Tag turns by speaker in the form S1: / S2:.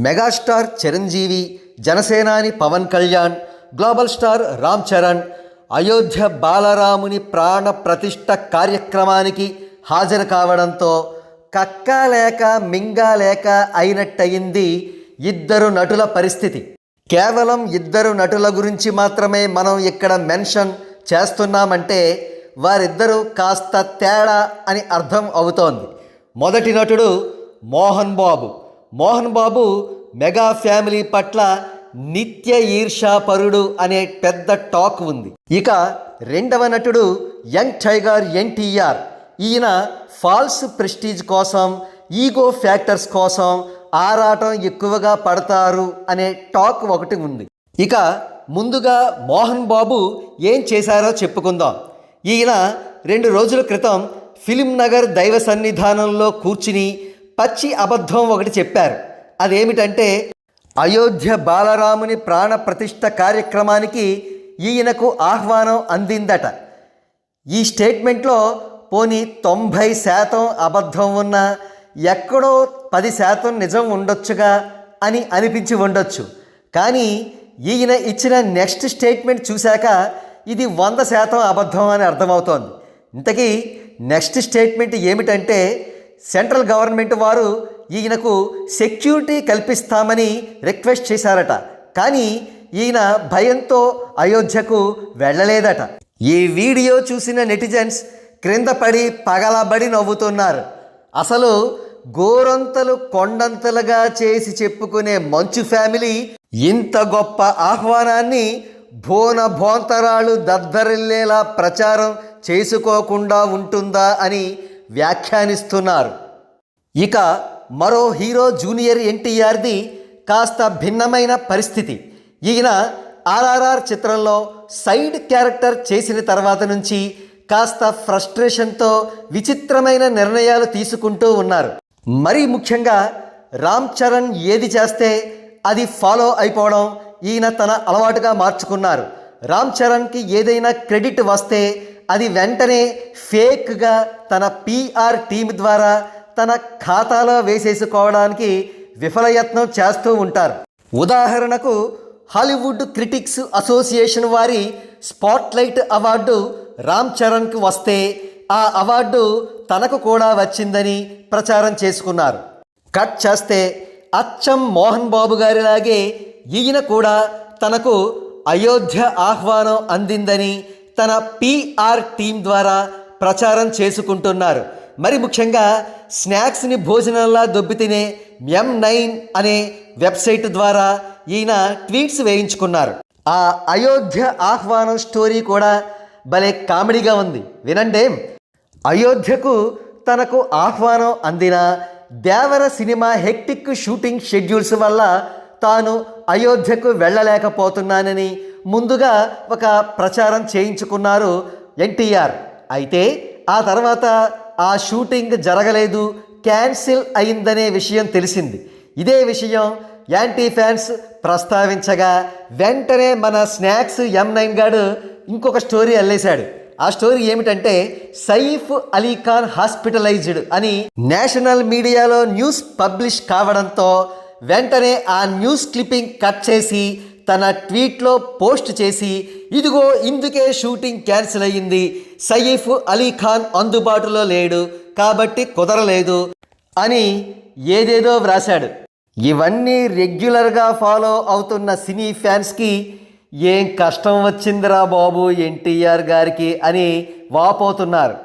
S1: Megastar Chiranjeevi, జనసేనాని Pawan Kalyan, global star Ram Charan Ayodhya బాలరాముని ప్రాణ ప్రతిష్ఠ కార్యక్రమానికి హాజరు కావడంతో కక్కాలేక మింగాలేక అయినట్టయింది ఇద్దరు నటుల పరిస్థితి. కేవలం ఇద్దరు నటుల గురించి మాత్రమే మనం ఇక్కడ మెన్షన్ చేస్తున్నామంటే వారిద్దరూ కాస్త తేడా అని అర్థం అవుతోంది. మొదటి నటుడు మోహన్ బాబు. మోహన్ బాబు మెగా ఫ్యామిలీ పట్ల నిత్య ఈర్షాపరుడు అనే పెద్ద టాక్ ఉంది. ఇక రెండవ నటుడు యంగ్ టైగర్ ఎన్టీఆర్. ఈయన ఫాల్స్ ప్రెస్టీజ్ కోసం, ఈగో ఫ్యాక్టర్స్ కోసం ఆరాటం ఎక్కువగా పడతారు అనే టాక్ ఒకటి ఉంది. ఇక ముందుగా మోహన్ బాబు ఏం చేశారో చెప్పుకుందాం. ఈయన 2 రోజుల క్రితం ఫిలిం నగర్ దైవ సన్నిధానంలో కూర్చుని పచ్చి అబద్ధం ఒకటి చెప్పారు. అదేమిటంటే అయోధ్య బాలరాముని ప్రాణ ప్రతిష్ఠ కార్యక్రమానికి ఈయనకు ఆహ్వానం అందిందట. ఈ స్టేట్మెంట్లో పోనీ 90% అబద్ధం ఉన్నా ఎక్కడో 10% నిజం ఉండొచ్చుగా అని అనిపించి ఉండొచ్చు. కానీ ఈయన ఇచ్చిన నెక్స్ట్ స్టేట్మెంట్ చూశాక ఇది 100% అబద్ధం అని అర్థమవుతోంది. ఇంతకీ నెక్స్ట్ స్టేట్మెంట్ ఏమిటంటే సెంట్రల్ గవర్నమెంట్ వారు ఈయనకు సెక్యూరిటీ కల్పిస్తామని రిక్వెస్ట్ చేశారట. కానీ ఈయన భయంతో అయోధ్యకు వెళ్ళలేదట. ఈ వీడియో చూసిన నెటిజన్స్ క్రింద పడి పగలబడి నవ్వుతున్నారు. అసలు గోరంతలు కొండంతలుగా చేసి చెప్పుకునే మంచు ఫ్యామిలీ ఇంత గొప్ప ఆహ్వానాన్ని భోంతరాలు దద్దరిల్లేలా ప్రచారం చేసుకోకుండా ఉంటుందా అని వ్యాఖ్యానిస్తున్నారు. ఇక మరో హీరో జూనియర్ ఎన్టీఆర్ది కాస్త భిన్నమైన పరిస్థితి. ఈయన ఆర్ఆర్ఆర్ చిత్రంలో సైడ్ క్యారెక్టర్ చేసిన తర్వాత నుంచి కాస్త ఫ్రస్ట్రేషన్తో విచిత్రమైన నిర్ణయాలు తీసుకుంటూ ఉన్నారు. మరీ ముఖ్యంగా రామ్ చరణ్ ఏది చేస్తే అది ఫాలో అయిపోవడం ఈయన తన అలవాటుగా మార్చుకున్నారు. రామ్ చరణ్కి ఏదైనా క్రెడిట్ వస్తే అది వెంటనే ఫేక్గా తన PR టీం ద్వారా తన ఖాతాలో వేసేసుకోవడానికి విఫలయత్నం చేస్తూ ఉంటారు. ఉదాహరణకు హాలీవుడ్ క్రిటిక్స్ అసోసియేషన్ వారి స్పాట్లైట్ అవార్డు రామ్ చరణ్కి వస్తే ఆ అవార్డు తనకు కూడా వచ్చిందని ప్రచారం చేసుకున్నారు. కట్ చేస్తే అచ్చం మోహన్ బాబు గారిలాగే ఈయన కూడా తనకు అయోధ్య ఆహ్వానం అందిందని తన PR టీం ద్వారా ప్రచారం చేసుకుంటున్నారు. మరి ముఖ్యంగా స్నాక్స్ని భోజనంలా దొబ్బితినే M9 అనే వెబ్సైట్ ద్వారా ఈయన ట్వీట్స్ వేయించుకున్నారు. ఆ అయోధ్య ఆహ్వానం స్టోరీ కూడా భలే కామెడీగా ఉంది. వినండి. అయోధ్యకు తనకు ఆహ్వానం అందిన దేవర సినిమా హెక్టిక్ షూటింగ్ షెడ్యూల్స్ వల్ల తాను అయోధ్యకు వెళ్ళలేకపోతున్నానని ముందుగా ఒక ప్రచారం చేయించుకున్నారు ఎన్టీఆర్. అయితే ఆ తర్వాత ఆ షూటింగ్ జరగలేదు, క్యాన్సిల్ అయిందనే విషయం తెలిసింది. ఇదే విషయం యాంటీ ఫ్యాన్స్ ప్రస్తావించగా వెంటనే మన స్నాక్స్ M9 గాడు ఇంకొక స్టోరీ అల్లేశాడు. ఆ స్టోరీ ఏమిటంటే సైఫ్ అలీ ఖాన్ హాస్పిటలైజ్డ్ అని నేషనల్ మీడియాలో న్యూస్ పబ్లిష్ కావడంతో వెంటనే ఆ న్యూస్ క్లిప్పింగ్ కట్ చేసి తన ట్వీట్లో పోస్ట్ చేసి ఇదిగో ఇందుకే షూటింగ్ క్యాన్సిల్ అయ్యింది, సైఫ్ అలీ ఖాన్ అందుబాటులో లేడు కాబట్టి కుదరలేదు అని ఏదేదో వ్రాశాడు. ఇవన్నీ రెగ్యులర్గా ఫాలో అవుతున్న సినీ ఫ్యాన్స్కి ఏం కష్టం వచ్చిందిరా బాబు ఎన్టీఆర్ గారికి అని వాపోతున్నారు.